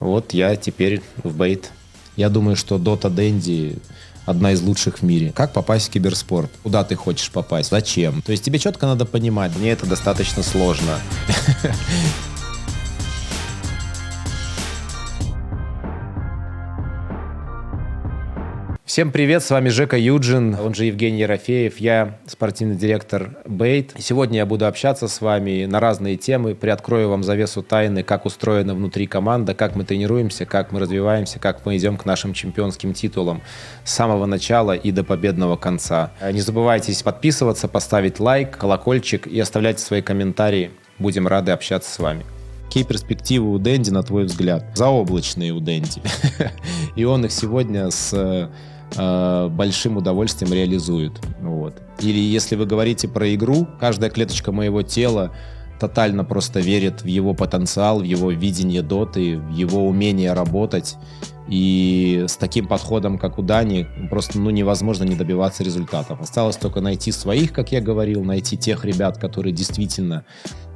Вот я теперь в бейт. Я думаю, что Dota Dandy одна из лучших в мире. Как попасть в киберспорт? Куда ты хочешь попасть? Зачем? То есть тебе четко надо понимать. Мне это достаточно сложно. Всем привет, с вами Жека Юджин, он же Евгений Ерофеев, я спортивный директор Бейт. Сегодня я буду общаться с вами на разные темы, приоткрою вам завесу тайны, как устроена внутри команда, как мы тренируемся, как мы развиваемся, как мы идем к нашим чемпионским титулам с самого начала и до победного конца. Не забывайте подписываться, поставить лайк, колокольчик и оставлять свои комментарии. Будем рады общаться с вами. Какие перспективы у Дэнди, на твой взгляд? Заоблачные у Дэнди. И он их сегодня с большим удовольствием реализует. Вот. Или если вы говорите про игру, каждая клеточка моего тела тотально просто верит в его потенциал, в его видение доты, в его умение работать. И с таким подходом, как у Дани, просто невозможно не добиваться результатов. Осталось только найти своих, как я говорил, найти тех ребят, которые действительно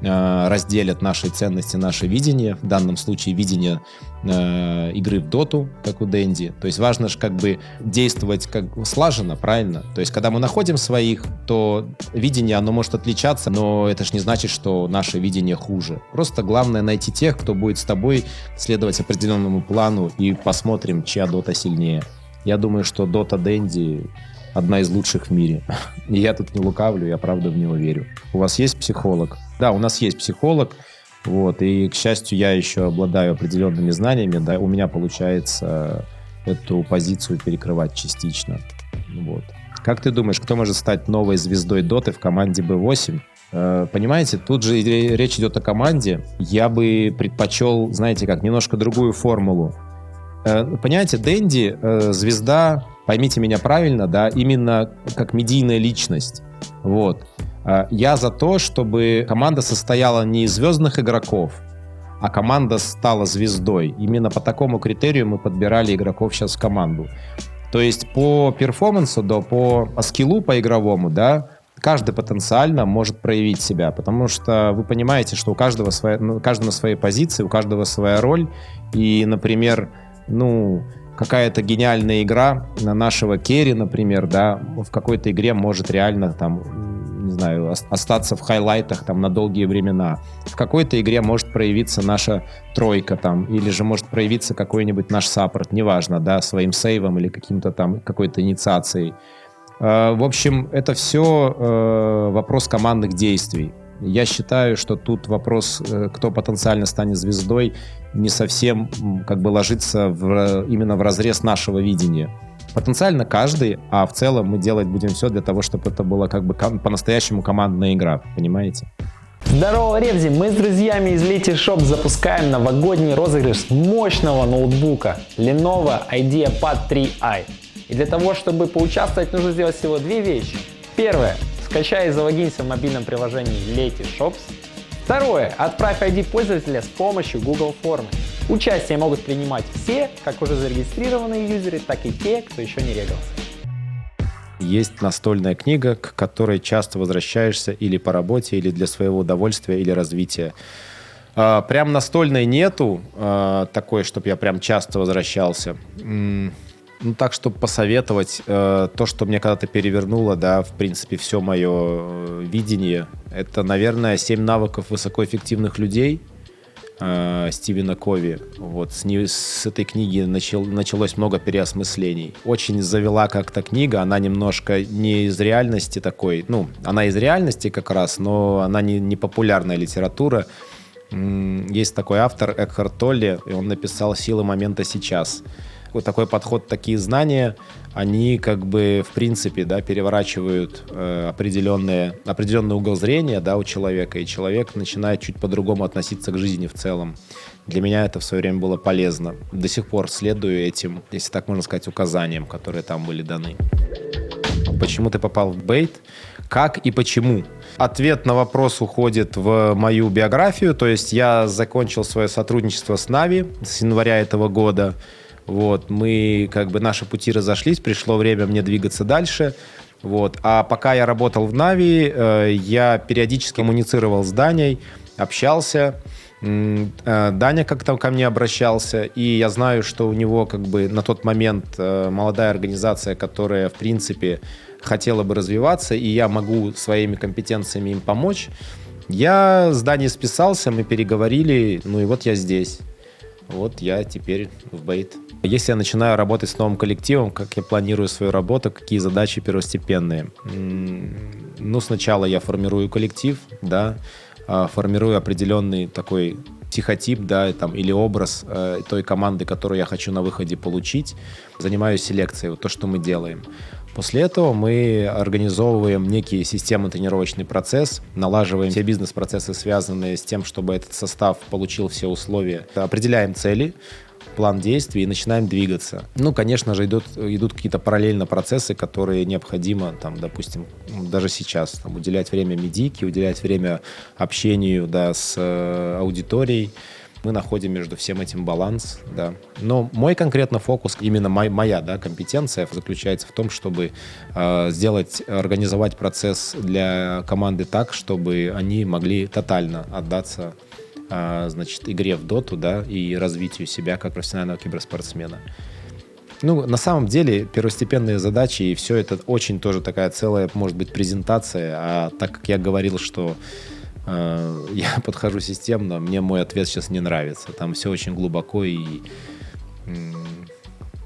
разделят наши ценности, наше видение, в данном случае видение игры в доту, как у Дэнди. То есть важно же как бы действовать как слаженно, правильно? То есть когда мы находим своих, то видение, оно может отличаться, но это же не значит, что наше видение хуже. Просто главное найти тех, кто будет с тобой следовать определенному плану, и посмотрим, чья дота сильнее. Я думаю, что дота Дэнди одна из лучших в мире. И я тут не лукавлю, я правда в него верю. У вас есть психолог? Да, у нас есть психолог. Вот, и, к счастью, я еще обладаю определенными знаниями. Да, у меня получается эту позицию перекрывать частично. Вот. Как ты думаешь, кто может стать новой звездой доты в команде B8? Понимаете, тут же речь идет о команде. Я бы предпочел, знаете как, немножко другую формулу. Понимаете, Дэнди звезда, поймите меня правильно, да, именно как медийная личность. Вот. Я за то, чтобы команда состояла не из звездных игроков, а команда стала звездой. Именно по такому критерию мы подбирали игроков сейчас в команду. То есть по перформансу, да, по скиллу, по игровому, да, каждый потенциально может проявить себя, потому что вы понимаете, что у каждого каждый на своей позиции, у каждого своя роль. И, например, какая-то гениальная игра на нашего керри, например, да, в какой-то игре может реально там, не знаю, остаться в хайлайтах там на долгие времена. В какой-то игре может проявиться наша тройка там, или же может проявиться какой-нибудь наш саппорт, неважно, да, своим сейвом или каким-то там какой-то инициацией. В общем, это все вопрос командных действий. Я считаю, что тут вопрос, кто потенциально станет звездой, не совсем как бы ложится именно в разрез нашего видения. Потенциально каждый, а в целом мы делать будем все для того, чтобы это была как бы по-настоящему командная игра, понимаете? Здорово, Ревзи! Мы с друзьями из Letyshops запускаем новогодний розыгрыш мощного ноутбука Lenovo IdeaPad 3i. И для того, чтобы поучаствовать, нужно сделать всего две вещи. Первое. Скачай и залогинься в мобильном приложении Letyshops. Второе. Отправь ID пользователя с помощью Google формы. Участие могут принимать все, как уже зарегистрированные юзеры, так и те, кто еще не регался. Есть настольная книга, к которой часто возвращаешься или по работе, или для своего удовольствия, или развития. Прям настольной нету такой, чтобы я прям часто возвращался. Так, чтобы посоветовать, то, что мне когда-то перевернуло, да, в принципе, все мое видение, это, наверное, 7 навыков высокоэффективных людей Стивена Кови. Вот, с этой книги началось много переосмыслений. Очень завела как-то книга, она немножко не из реальности такой, она из реальности как раз, но она не популярная литература. Есть такой автор Экхарт Толле, и он написал «Силы момента сейчас». Вот такой подход, такие знания, они как бы в принципе, да, переворачивают определенный угол зрения, да, у человека, и человек начинает чуть по-другому относиться к жизни в целом. Для меня это в свое время было полезно. До сих пор следую этим, если так можно сказать, указаниям, которые там были даны. Почему ты попал в Бейт? Как и почему? Ответ на вопрос уходит в мою биографию, то есть я закончил свое сотрудничество с Нави с января этого года. Вот, наши пути разошлись, пришло время мне двигаться дальше. Вот. А пока я работал в Нави, я периодически коммуницировал с Даней, общался. Даня как-то ко мне обращался, и я знаю, что у него как бы на тот момент молодая организация, которая, в принципе, хотела бы развиваться, и я могу своими компетенциями им помочь. Я с Даней списался, мы переговорили, ну и вот я здесь. Вот я теперь в Бейт. Если я начинаю работать с новым коллективом, как я планирую свою работу, какие задачи первостепенные? Ну, сначала я формирую коллектив, да, формирую определенный такой психотип, да, там, или образ той команды, которую я хочу на выходе получить. Занимаюсь селекцией, вот то, что мы делаем. После этого мы организовываем некий системно-тренировочный процесс, налаживаем все бизнес-процессы, связанные с тем, чтобы этот состав получил все условия. Определяем цели, план действий и начинаем двигаться. Ну, конечно же, идут какие-то параллельно процессы, которые необходимо, там, допустим, даже сейчас там, уделять время медике, уделять время общению, да, с аудиторией. Мы находим между всем этим баланс, да. Но мой конкретно фокус, именно моя, да, компетенция заключается в том, чтобы организовать процесс для команды так, чтобы они могли тотально отдаться значит, игре в доту, да, и развитию себя как профессионального киберспортсмена. Ну, на самом деле, первостепенные задачи, и все это очень тоже такая целая, может быть, презентация, а так как я говорил, что я подхожу системно, мне мой ответ сейчас не нравится. Там все очень глубоко и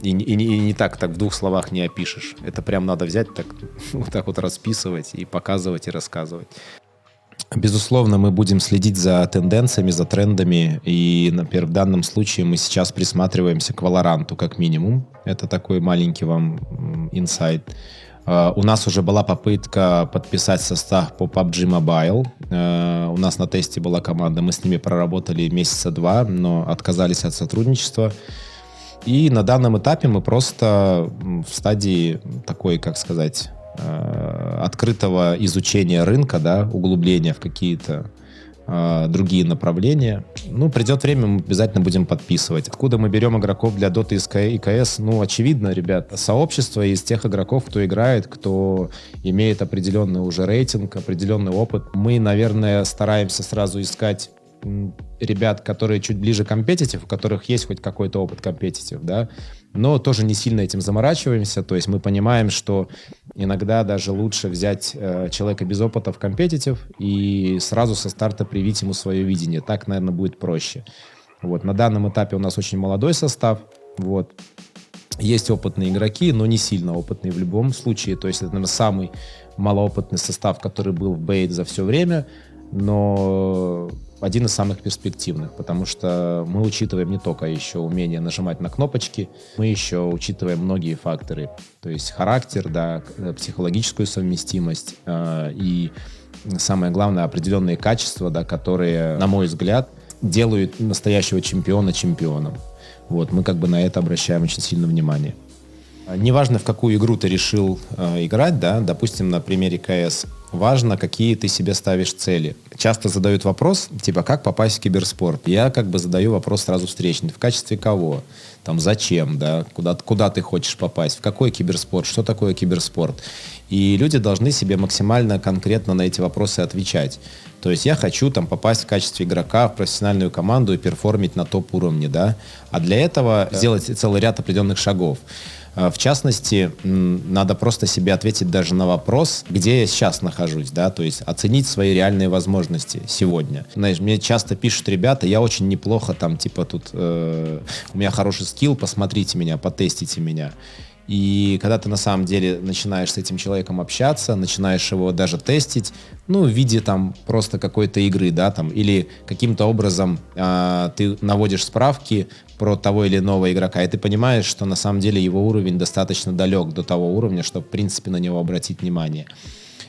не так в двух словах не опишешь. Это прям надо взять, вот так вот расписывать и показывать и рассказывать. Безусловно, мы будем следить за тенденциями, за трендами. И, например, в данном случае мы сейчас присматриваемся к Valorant, как минимум. Это такой маленький вам инсайт. У нас уже была попытка подписать состав по PUBG Mobile. У нас на тесте была команда, мы с ними проработали месяца 2, но отказались от сотрудничества. И на данном этапе мы просто в стадии такой, как сказать, открытого изучения рынка, да, углубления в какие-то другие направления. Ну, придет время, мы обязательно будем подписывать. Откуда мы берем игроков для Dota и CS? Ну, очевидно, ребят, сообщество из тех игроков, кто играет, кто имеет определенный уже рейтинг, определенный опыт. Мы, наверное, стараемся сразу искать ребят, которые чуть ближе к компетитив, у которых есть хоть какой-то опыт компетитив, да, но тоже не сильно этим заморачиваемся, то есть мы понимаем, что иногда даже лучше взять человека без опыта в компетитив и сразу со старта привить ему свое видение, так, наверное, будет проще. Вот, на данном этапе у нас очень молодой состав, вот, есть опытные игроки, но не сильно опытные в любом случае, то есть это, наверное, самый малоопытный состав, который был в Бейт за все время, но один из самых перспективных, потому что мы учитываем не только еще умение нажимать на кнопочки, мы еще учитываем многие факторы, то есть характер, да, психологическую совместимость и самое главное определенные качества, да, которые, на мой взгляд, делают настоящего чемпиона чемпионом. Вот, мы как бы на это обращаем очень сильно внимание. Неважно, в какую игру ты решил играть, да, допустим, на примере КС, важно, какие ты себе ставишь цели. Часто задают вопрос, типа, как попасть в киберспорт? Я как бы задаю вопрос сразу встречный. В качестве кого? Там, зачем, да? Куда ты хочешь попасть? В какой киберспорт? Что такое киберспорт? И люди должны себе максимально конкретно на эти вопросы отвечать. То есть я хочу там попасть в качестве игрока в профессиональную команду и перформить на топ-уровне, да? А для этого сделать целый ряд определенных шагов. В частности, надо просто себе ответить даже на вопрос, где я сейчас нахожусь, да, то есть оценить свои реальные возможности сегодня. Знаешь, мне часто пишут ребята, я очень неплохо там, типа тут, у меня хороший скилл, посмотрите меня, потестите меня. И когда ты на самом деле начинаешь с этим человеком общаться, начинаешь его даже тестить, ну, в виде там просто какой-то игры, да, там, или каким-то образом ты наводишь справки про того или иного игрока, и ты понимаешь, что на самом деле его уровень достаточно далек до того уровня, чтобы, в принципе, на него обратить внимание.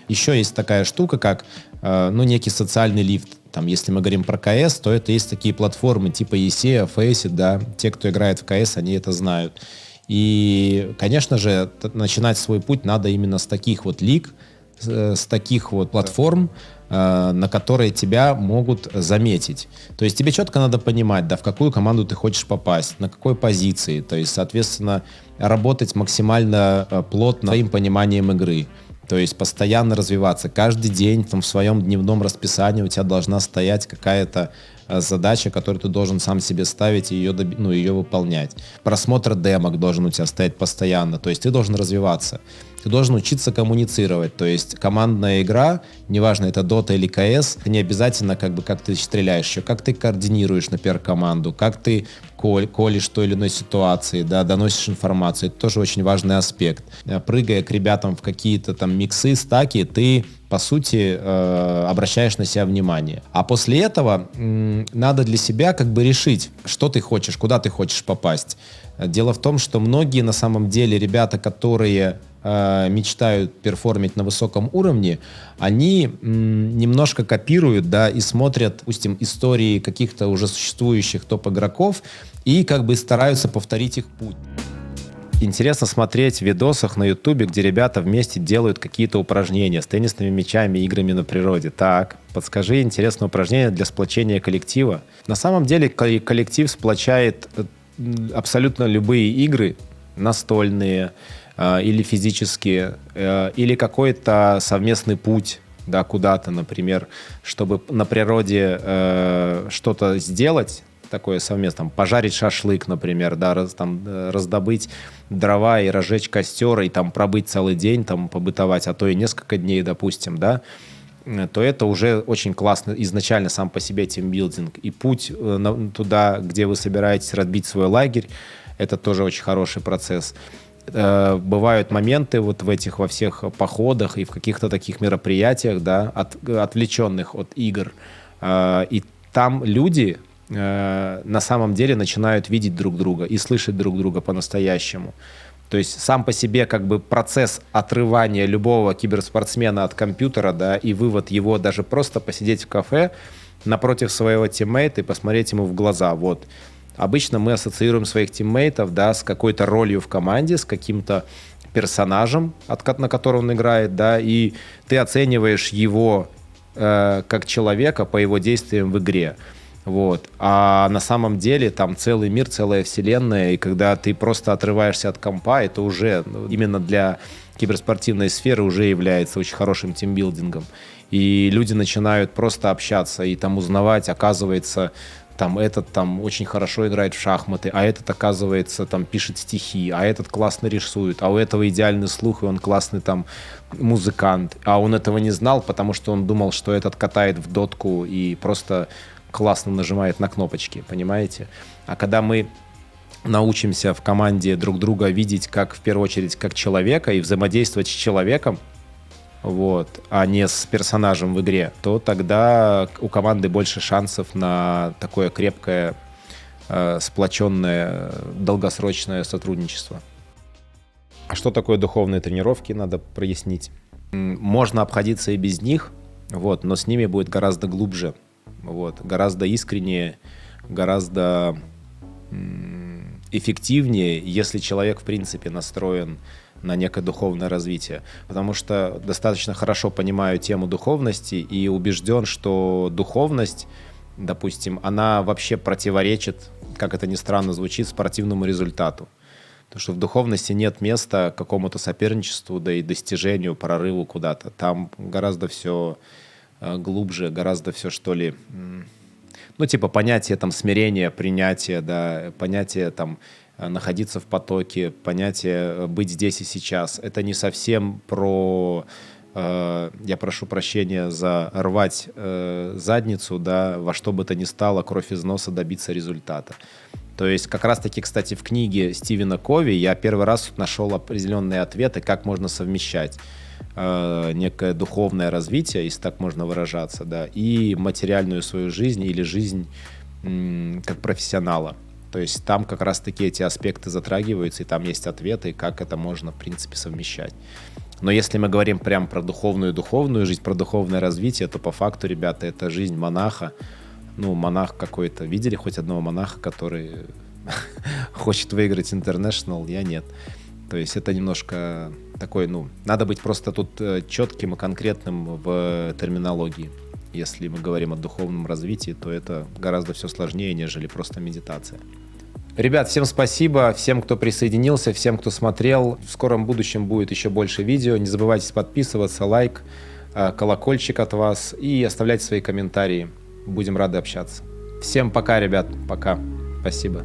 Еще есть такая штука, как, ну, некий социальный лифт. Там, если мы говорим про КС, то это есть такие платформы типа ESEA, Faceit, да, те, кто играет в КС, они это знают. И, конечно же, начинать свой путь надо именно с таких вот лиг, с таких вот платформ, на которые тебя могут заметить. То есть тебе четко надо понимать, да, в какую команду ты хочешь попасть, на какой позиции. То есть, соответственно, работать максимально плотно своим пониманием игры. То есть постоянно развиваться. Каждый день там, в своем дневном расписании у тебя должна стоять какая-то задача, которую ты должен сам себе ставить и ее выполнять. Просмотр демок должен у тебя стоять постоянно, то есть ты должен развиваться. Ты должен учиться коммуницировать, то есть командная игра, неважно, это Dota или CS, не обязательно как ты стреляешь еще, как ты координируешь, например, команду, как ты колешь той или иной ситуации, да, доносишь информацию, это тоже очень важный аспект. Прыгая к ребятам в какие-то там миксы, стаки, ты, по сути, обращаешь на себя внимание. А после этого надо для себя решить, что ты хочешь, куда ты хочешь попасть. Дело в том, что многие на самом деле ребята, которые мечтают перформить на высоком уровне, они немножко копируют, да, и смотрят, допустим, истории каких-то уже существующих топ-игроков и стараются повторить их путь. Интересно смотреть в видосах на Ютубе, где ребята вместе делают какие-то упражнения с теннисными мячами, играми на природе. Так, подскажи интересное упражнение для сплочения коллектива. На самом деле коллектив сплочает абсолютно любые игры, настольные, или физические, или какой-то совместный путь, да, куда-то, например, чтобы на природе что-то сделать такое совместно, пожарить шашлык, например, да, раздобыть дрова и разжечь костер, и пробыть целый день, побытовать, а то и несколько дней, допустим, да, то это уже очень классно изначально сам по себе тимбилдинг. И путь туда, где вы собираетесь разбить свой лагерь, это тоже очень хороший процесс. Бывают моменты в этих во всех походах и в каких-то таких мероприятиях, да, отвлеченных от игр. И там люди на самом деле начинают видеть друг друга и слышать друг друга по-настоящему. То есть сам по себе процесс отрывания любого киберспортсмена от компьютера, да, и вывод его даже просто посидеть в кафе напротив своего тиммейта и посмотреть ему в глаза. Вот. Обычно мы ассоциируем своих тиммейтов, да, с какой-то ролью в команде, с каким-то персонажем, на котором он играет, да, и ты оцениваешь его как человека по его действиям в игре. Вот. А на самом деле там целый мир, целая вселенная, и когда ты просто отрываешься от компа, это уже именно для киберспортивной сферы уже является очень хорошим тимбилдингом. И люди начинают просто общаться и узнавать, оказывается, этот очень хорошо играет в шахматы, а этот, оказывается, пишет стихи, а этот классно рисует, а у этого идеальный слух, и он классный музыкант. А он этого не знал, потому что он думал, что этот катает в дотку и просто классно нажимает на кнопочки, понимаете? А когда мы научимся в команде друг друга видеть в первую очередь, как человека и взаимодействовать с человеком, вот, а не с персонажем в игре, то тогда у команды больше шансов на такое крепкое, сплоченное, долгосрочное сотрудничество. А что такое духовные тренировки, надо прояснить. Можно обходиться и без них, вот, но с ними будет гораздо глубже, вот, гораздо искреннее, гораздо эффективнее, если человек в принципе настроен на некое духовное развитие. Потому что достаточно хорошо понимаю тему духовности и убежден, что духовность, допустим, она вообще противоречит, как это ни странно звучит, спортивному результату. Потому что в духовности нет места какому-то соперничеству, да и достижению, прорыву куда-то. Там гораздо все глубже, гораздо все, что ли, понятие смирения, принятия, да, понятие находиться в потоке, понятие быть здесь и сейчас. Это не совсем про, я прошу прощения за рвать задницу, да, во что бы то ни стало, кровь из носа добиться результата. То есть как раз-таки, кстати, в книге Стивена Кови я первый раз нашел определенные ответы, как можно совмещать некое духовное развитие, если так можно выражаться, да, и материальную свою жизнь или жизнь как профессионала. То есть там как раз-таки эти аспекты затрагиваются, и там есть ответы, как это можно, в принципе, совмещать. Но если мы говорим прям про духовную жизнь, про духовное развитие, то по факту, ребята, это жизнь монаха. Монах какой-то. Видели хоть одного монаха, который хочет выиграть International? Я нет. То есть это немножко такой, надо быть просто тут четким и конкретным в терминологии. Если мы говорим о духовном развитии, то это гораздо все сложнее, нежели просто медитация. Ребят, всем спасибо, всем, кто присоединился, всем, кто смотрел. В скором будущем будет еще больше видео. Не забывайте подписываться, лайк, колокольчик от вас и оставлять свои комментарии. Будем рады общаться. Всем пока, ребят. Пока. Спасибо.